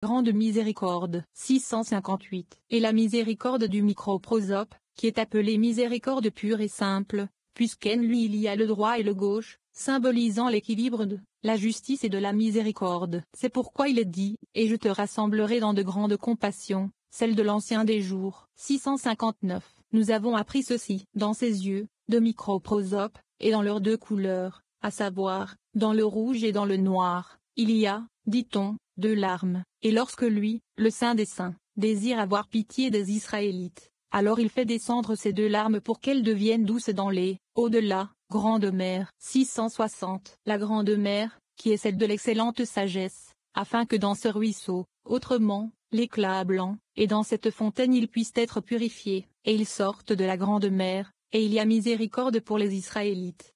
grande miséricorde. 658. Et la miséricorde du microprosope, qui est appelée miséricorde pure et simple, puisqu'en lui il y a le droit et le gauche, symbolisant l'équilibre de la justice et de la miséricorde. C'est pourquoi il est dit, et je te rassemblerai dans de grandes compassions, celle de l'ancien des jours. 659. Nous avons appris ceci dans ses yeux, de microprosope, et dans leurs deux couleurs, à savoir, dans le rouge et dans le noir, il y a, dit-on, deux larmes, et lorsque lui, le Saint des Saints, désire avoir pitié des Israélites, alors il fait descendre ces deux larmes pour qu'elles deviennent douces dans les, au-delà, grande mer. 660. La grande mer, qui est celle de l'excellente sagesse, afin que dans ce ruisseau, autrement, l'éclat blanc, et dans cette fontaine ils puissent être purifiés, et ils sortent de la grande mer, et il y a miséricorde pour les Israélites.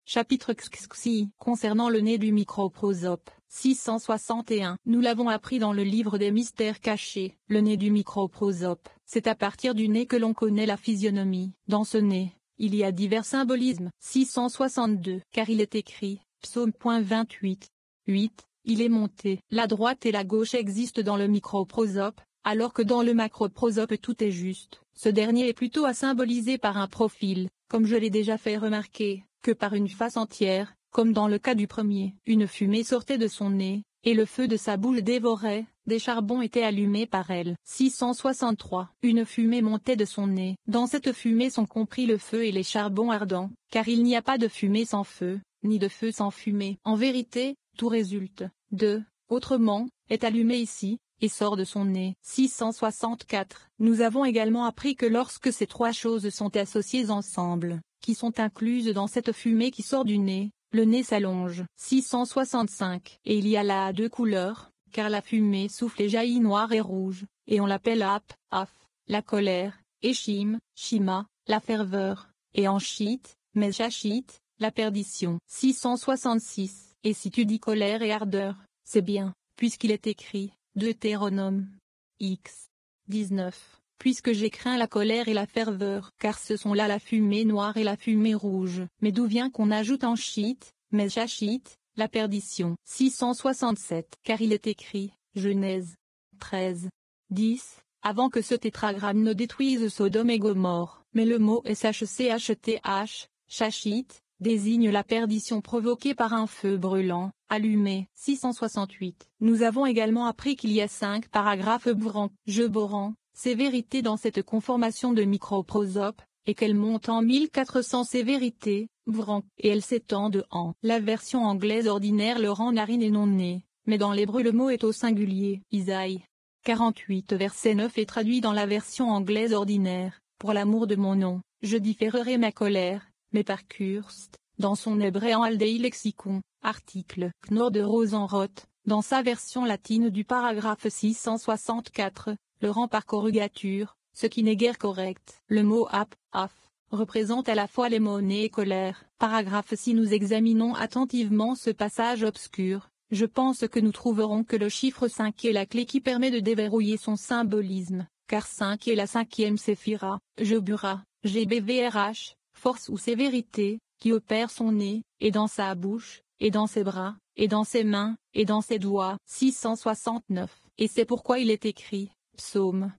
Chapitre XXI. Concernant le nez du microprosope. 661. Nous l'avons appris dans le livre des mystères cachés. Le nez du microprosope, c'est à partir du nez que l'on connaît la physionomie. Dans ce nez, il y a divers symbolismes. 662. Car il est écrit, psaume 28. 8. Il est monté. La droite et la gauche existent dans le microprosope, alors que dans le macroprosope tout est juste. Ce dernier est plutôt à symboliser par un profil, comme je l'ai déjà fait remarquer, que par une face entière, comme dans le cas du premier. Une fumée sortait de son nez, et le feu de sa bouche dévorait, des charbons étaient allumés par elle. 663. Une fumée montait de son nez. Dans cette fumée sont compris le feu et les charbons ardents, car il n'y a pas de fumée sans feu, ni de feu sans fumée. En vérité, tout résulte de, autrement, est allumé ici, et sort de son nez. 664. Nous avons également appris que lorsque ces trois choses sont associées ensemble, qui sont incluses dans cette fumée qui sort du nez, le nez s'allonge. 665. Et il y a là deux couleurs, car la fumée souffle et jaillit noir et rouge, et on l'appelle af, la colère, et shima, la ferveur, et enshit, meshachit, la perdition. 666. Et si tu dis colère et ardeur, c'est bien, puisqu'il est écrit, Deutéronome X 19. Puisque j'ai craint la colère et la ferveur, car ce sont là la fumée noire et la fumée rouge. Mais d'où vient qu'on ajoute en shit, meshachit, la perdition. 667. Car il est écrit, Genèse 13. 10, avant que ce tétragramme ne détruise Sodome et Gomorrhe. Mais le mot shchth, shachit, désigne la perdition provoquée par un feu brûlant, allumé. 668. Nous avons également appris qu'il y a 5 paragraphes boran, sévérité dans cette conformation de microprosope, et qu'elle monte en 1400 sévérités, et elle s'étendent en. La version anglaise ordinaire le rend narine et non nez, mais dans l'hébreu le mot est au singulier. Isaïe 48 verset 9 est traduit dans la version anglaise ordinaire, pour l'amour de mon nom, je différerai ma colère. Mais par Kurst, dans son hébreu en Aldei Lexicon, article Knorr de Rosenroth, dans sa version latine du paragraphe 664, le rend par corrugature, ce qui n'est guère correct. Le mot af, représente à la fois les mots nez et colère. Paragraphe. Si nous examinons attentivement ce passage obscur, je pense que nous trouverons que le chiffre 5 est la clé qui permet de déverrouiller son symbolisme, car 5 est la 5e séphira, Jebura, GBVRH. Force ou sévérité, qui opère son nez, et dans sa bouche, et dans ses bras, et dans ses mains, et dans ses doigts. 669. Et c'est pourquoi il est écrit, psaume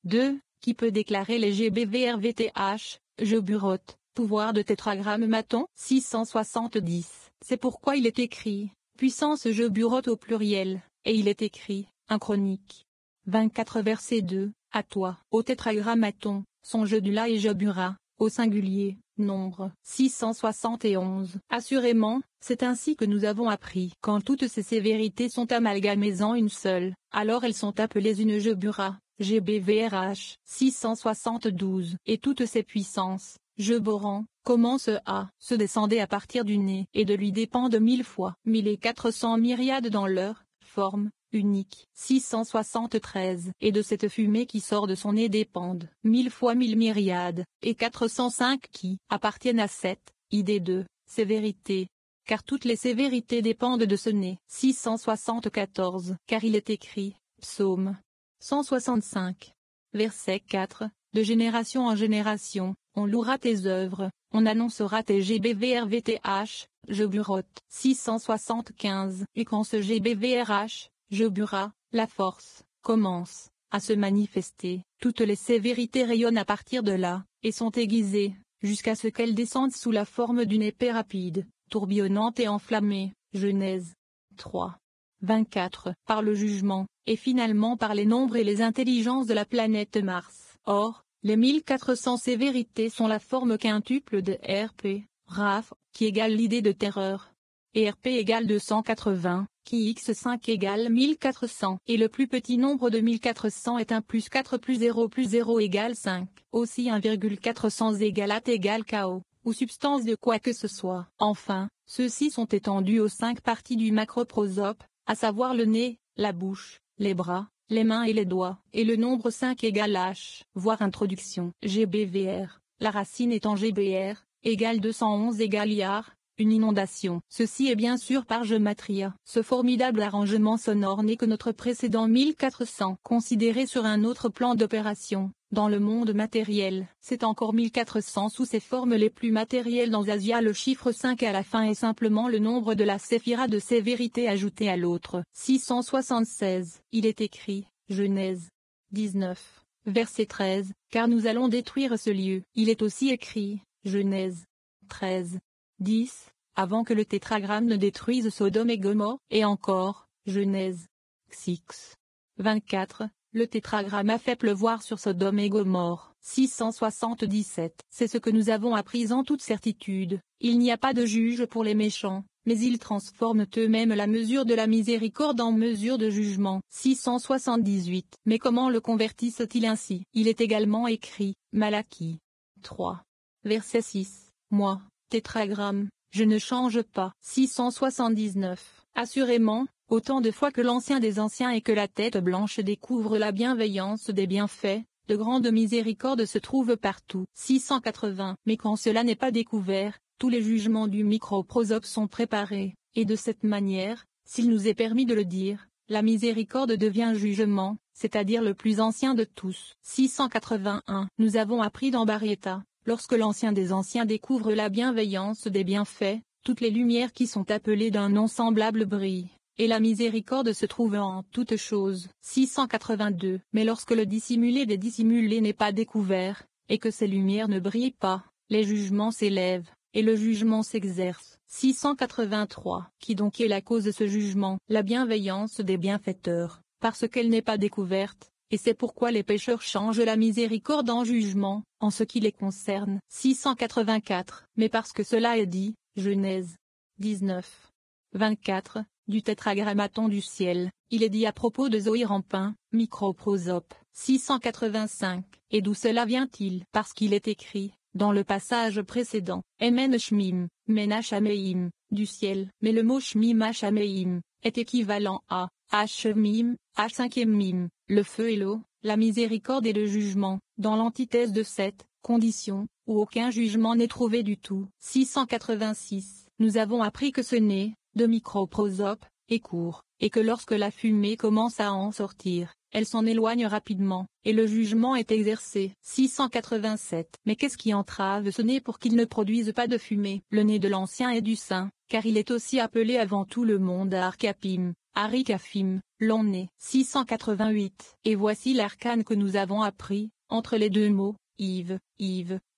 2, qui peut déclarer les GBVRVTH, Jeburot, pouvoir de tétragramme maton. 670. C'est pourquoi il est écrit, puissance Jeburot au pluriel, et il est écrit, 1 Chronique 24 verset 2, à toi. Au tétragrammaton, son Jedula et Jebura. Au singulier, nombre 671. Assurément, c'est ainsi que nous avons appris. Quand toutes ces sévérités sont amalgamées en une seule, alors elles sont appelées une Jebura, GBVRH 672. Et toutes ces puissances, Jeboran, commencent à se descendre à partir du nez, et de lui dépendent 1000 fois 1400 myriades dans leur forme unique. 673. Et de cette fumée qui sort de son nez dépendent 1000 fois 1000 myriades, et 405 qui appartiennent à cette idée de sévérité. Car toutes les sévérités dépendent de ce nez. 674. Car il est écrit, psaume 165. Verset 4, de génération en génération, on louera tes œuvres, on annoncera tes GBVRVTH, Jeburot. 675. Et quand ce GBVRH, Jebura, la force, commence à se manifester. Toutes les sévérités rayonnent à partir de là, et sont aiguisées, jusqu'à ce qu'elles descendent sous la forme d'une épée rapide, tourbillonnante et enflammée. Genèse 3. 24. Par le jugement, et finalement par les nombres et les intelligences de la planète Mars. Or, les 1400 sévérités sont la forme quintuple de RP, RAF, qui égale l'idée de terreur. Et RP égale 280, qui x5 égale 1400. Et le plus petit nombre de 1400 est 1 plus 4 plus 0 égale 5. Aussi 1,400 égale at égale KO, ou substance de quoi que ce soit. Enfin, ceux-ci sont étendus aux 5 parties du macroprosope, à savoir le nez, la bouche, les bras, les mains et les doigts. Et le nombre 5 égale H, voire introduction. GBVR, la racine étant GBR, égale 211 égale IAR. Une inondation. Ceci est bien sûr par gematria. Ce formidable arrangement sonore n'est que notre précédent 1400. Considéré sur un autre plan d'opération, dans le monde matériel, c'est encore 1400 sous ses formes les plus matérielles. Dans Asia, le chiffre 5 à la fin est simplement le nombre de la séphira de sévérité ajouté à l'autre. 676. Il est écrit, Genèse 19, verset 13, car nous allons détruire ce lieu. Il est aussi écrit, Genèse 13. 10, avant que le tétragramme ne détruise Sodome et Gomorrhe, et encore, Genèse 6. 24, le tétragramme a fait pleuvoir sur Sodome et Gomorrhe. 677. C'est ce que nous avons appris en toute certitude, il n'y a pas de juge pour les méchants, mais ils transforment eux-mêmes la mesure de la miséricorde en mesure de jugement. 678. Mais comment le convertissent-ils ainsi? Il est également écrit, Malachie 3. Verset 6, moi, tétragramme, je ne change pas. 679. Assurément, autant de fois que l'ancien des anciens et que la tête blanche découvre la bienveillance des bienfaits, de grandes miséricordes se trouvent partout. 680. Mais quand cela n'est pas découvert, tous les jugements du microprosope sont préparés, et de cette manière, s'il nous est permis de le dire, la miséricorde devient jugement, c'est-à-dire le plus ancien de tous. 681. Nous avons appris dans Barietta, lorsque l'ancien des anciens découvre la bienveillance des bienfaits, toutes les lumières qui sont appelées d'un nom semblable brillent, et la miséricorde se trouve en toutes choses. 682. Mais lorsque le dissimulé des dissimulés n'est pas découvert, et que ces lumières ne brillent pas, les jugements s'élèvent, et le jugement s'exerce. 683. Qui donc est la cause de ce jugement? La bienveillance des bienfaiteurs, parce qu'elle n'est pas découverte. Et c'est pourquoi les pécheurs changent la miséricorde en jugement, en ce qui les concerne. 684. Mais parce que cela est dit, Genèse 19. 24, du tétragrammaton du ciel, il est dit à propos de Zoïr en pain, microprosope. 685. Et d'où cela vient-il? Parce qu'il est écrit, dans le passage précédent, Emen Shmim, Menashameim, du ciel. Mais le mot Shmim Hashameim est équivalent à Hashmim, H5e mim, le feu et l'eau, la miséricorde et le jugement, dans l'antithèse de cette condition, où aucun jugement n'est trouvé du tout. 686. Nous avons appris que ce nez, de microprosope, est court, et que lorsque la fumée commence à en sortir, elle s'en éloigne rapidement, et le jugement est exercé. 687. Mais qu'est-ce qui entrave ce nez pour qu'il ne produise pas de fumée? Le nez de l'ancien est du saint, car il est aussi appelé avant tout le monde Archapim, Arikafim, long nez. 688. Et voici l'arcane que nous avons appris, entre les deux mots, Yves,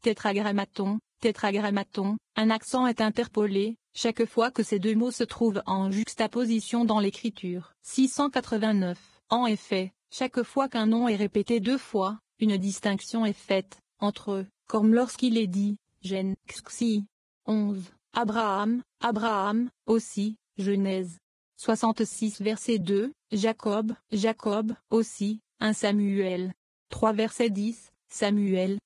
tétragrammaton, un accent est interpolé, chaque fois que ces deux mots se trouvent en juxtaposition dans l'écriture. 689. En effet, chaque fois qu'un nom est répété deux fois, une distinction est faite, entre eux, comme lorsqu'il est dit, Gen, Xi. 11. Abraham, aussi, Genèse 66 verset 2, Jacob, aussi, 1 Samuel 3 verset 10, Samuel,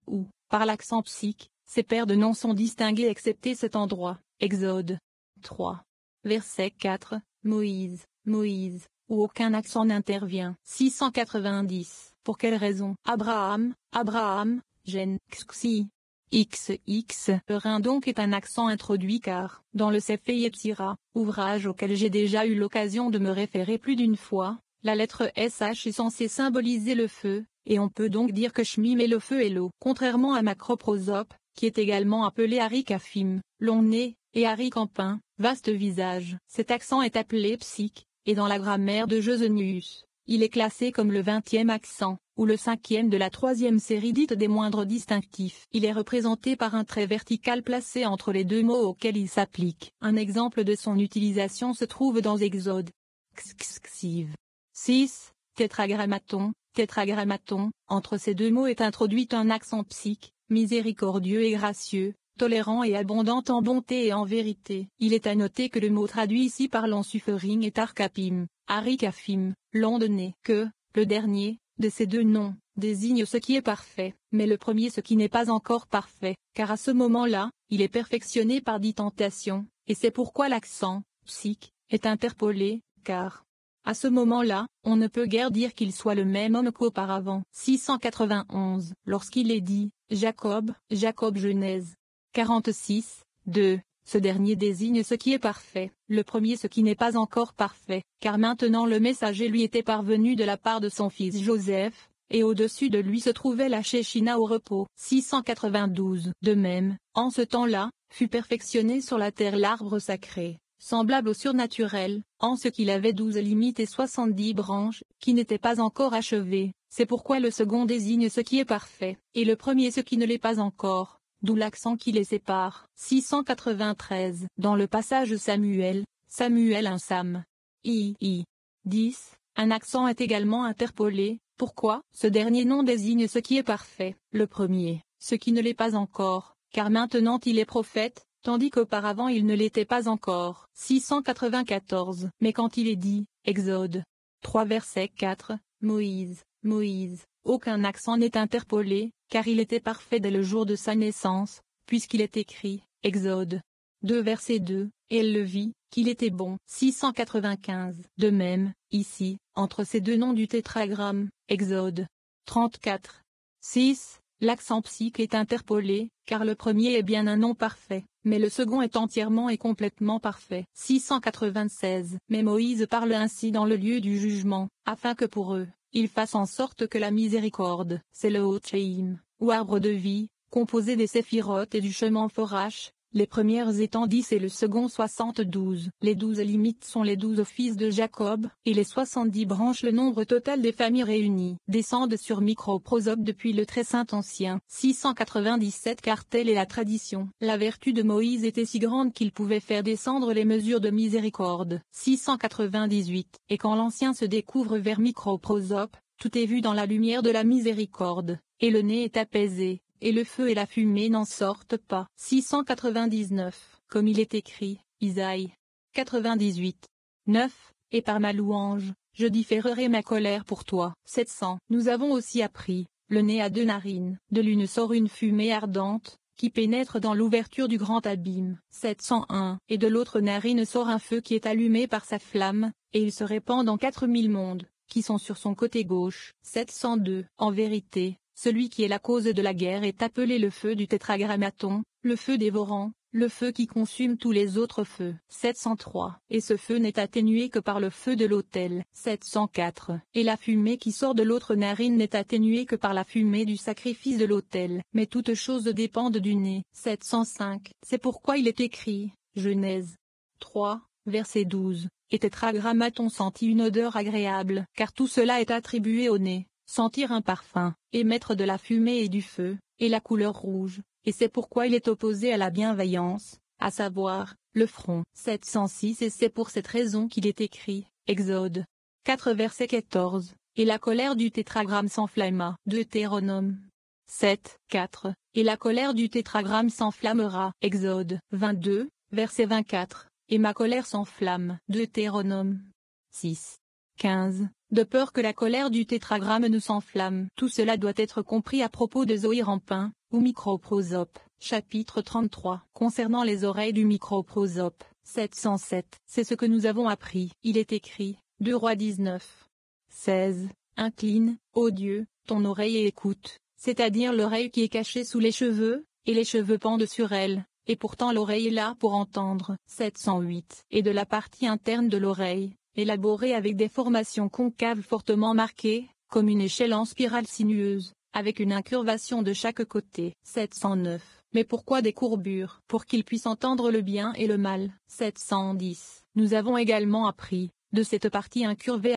ou, par l'accent psique, ces paires de noms sont distingués excepté cet endroit, Exode 3. Verset 4, Moïse, où aucun accent n'intervient. 690. Pour quelle raison? Abraham, Gen, Xi. XX. Eurin donc est un accent introduit car, dans le Sefer Yetzira, ouvrage auquel j'ai déjà eu l'occasion de me référer plus d'une fois, la lettre SH est censée symboliser le feu, et on peut donc dire que Shmim est le feu et l'eau. Contrairement à macroprosope, qui est également appelé Arikafim, long nez, et Arik en pain, vaste visage. Cet accent est appelé psique, et dans la grammaire de Josenius, il est classé comme le 20e accent, ou le 5e de la 3e série dite des moindres distinctifs. Il est représenté par un trait vertical placé entre les deux mots auxquels il s'applique. Un exemple de son utilisation se trouve dans Exode. Xiv. 6. Tétragrammaton. Tétragrammaton, entre ces deux mots est introduit un accent psique, miséricordieux et gracieux, tolérant et abondant en bonté et en vérité. Il est à noter que le mot traduit ici par l'ensuffering est arcapim, arikafim, long de nez, que, le dernier, de ces deux noms, désigne ce qui est parfait, mais le premier ce qui n'est pas encore parfait, car à ce moment-là, il est perfectionné par dix tentations, et c'est pourquoi l'accent, psique, est interpolé, car, à ce moment-là, on ne peut guère dire qu'il soit le même homme qu'auparavant. 691. Lorsqu'il est dit, Jacob, Jacob Genèse 46, 2, ce dernier désigne ce qui est parfait, le premier ce qui n'est pas encore parfait, car maintenant le messager lui était parvenu de la part de son fils Joseph, et au-dessus de lui se trouvait la Shechina au repos. 692. De même, en ce temps-là, fut perfectionné sur la terre l'arbre sacré, semblable au surnaturel, en ce qu'il avait 12 limites et 70 branches, qui n'étaient pas encore achevées. C'est pourquoi le second désigne ce qui est parfait, et le premier ce qui ne l'est pas encore, d'où l'accent qui les sépare. 693. Dans le passage Samuel, Samuel 1 Sam. 10. Un accent est également interpolé. Pourquoi? Ce dernier nom désigne ce qui est parfait, le premier, ce qui ne l'est pas encore, car maintenant il est prophète, tandis qu'auparavant il ne l'était pas encore. 694. Mais quand il est dit, Exode 3 verset 4, Moïse, Moïse, aucun accent n'est interpolé, car il était parfait dès le jour de sa naissance, puisqu'il est écrit, Exode 2 verset 2, et elle le vit, qu'il était bon. 695. De même, ici, entre ces deux noms du tétragramme, Exode 34. 6. L'accent psique est interpolé, car le premier est bien un nom parfait, mais le second est entièrement et complètement parfait. 696. Mais Moïse parle ainsi dans le lieu du jugement, afin que pour eux, il fasse en sorte que la miséricorde, c'est le Hotcheim, ou arbre de vie, composé des séphirotes et du chemin Forach, les premières étant 10 et le second 72. Les 12 limites sont les 12 fils de Jacob, et les 70 branches le nombre total des familles réunies. Descendent sur Microprosope depuis le très saint ancien. 697. Car telle est la tradition. La vertu de Moïse était si grande qu'il pouvait faire descendre les mesures de miséricorde. 698. Et quand l'ancien se découvre vers Microprosope, tout est vu dans la lumière de la miséricorde, et le nez est apaisé, et le feu et la fumée n'en sortent pas. 699. Comme il est écrit, Isaïe 98. 9. Et par ma louange, je différerai ma colère pour toi. 700. Nous avons aussi appris, le nez a deux narines. De l'une sort une fumée ardente, qui pénètre dans l'ouverture du grand abîme. 701. Et de l'autre narine sort un feu qui est allumé par sa flamme, et il se répand dans 4000 mondes, qui sont sur son côté gauche. 702. En vérité, celui qui est la cause de la guerre est appelé le feu du tétragrammaton, le feu dévorant, le feu qui consume tous les autres feux. 703. Et ce feu n'est atténué que par le feu de l'autel. 704. Et la fumée qui sort de l'autre narine n'est atténuée que par la fumée du sacrifice de l'autel. Mais toutes choses dépendent du nez. 705. C'est pourquoi il est écrit, Genèse 3, verset 12, et tétragrammaton sentit une odeur agréable, car tout cela est attribué au nez. Sentir un parfum, émettre de la fumée et du feu, et la couleur rouge, et c'est pourquoi il est opposé à la bienveillance, à savoir, le front. 706. Et c'est pour cette raison qu'il est écrit, Exode 4 verset 14, et la colère du tétragramme s'enflamma. Deutéronome 7, 4, et la colère du tétragramme s'enflammera. Exode 22, verset 24, et ma colère s'enflamme. Deutéronome 6, 15. De peur que la colère du tétragramme ne s'enflamme. Tout cela doit être compris à propos de Zoïr en pain, ou Microprosope, chapitre 33. Concernant les oreilles du Microprosope, 707. C'est ce que nous avons appris. Il est écrit, 2 Rois 19. 16. Incline, ô Dieu, ton oreille et écoute, c'est-à-dire l'oreille qui est cachée sous les cheveux, et les cheveux pendent sur elle, et pourtant l'oreille est là pour entendre. 708. Et de la partie interne de l'oreille, élaborée avec des formations concaves fortement marquées, comme une échelle en spirale sinueuse, avec une incurvation de chaque côté. 709. Mais pourquoi des courbures? Pour qu'il puisse entendre le bien et le mal. 710. Nous avons également appris, de cette partie incurvée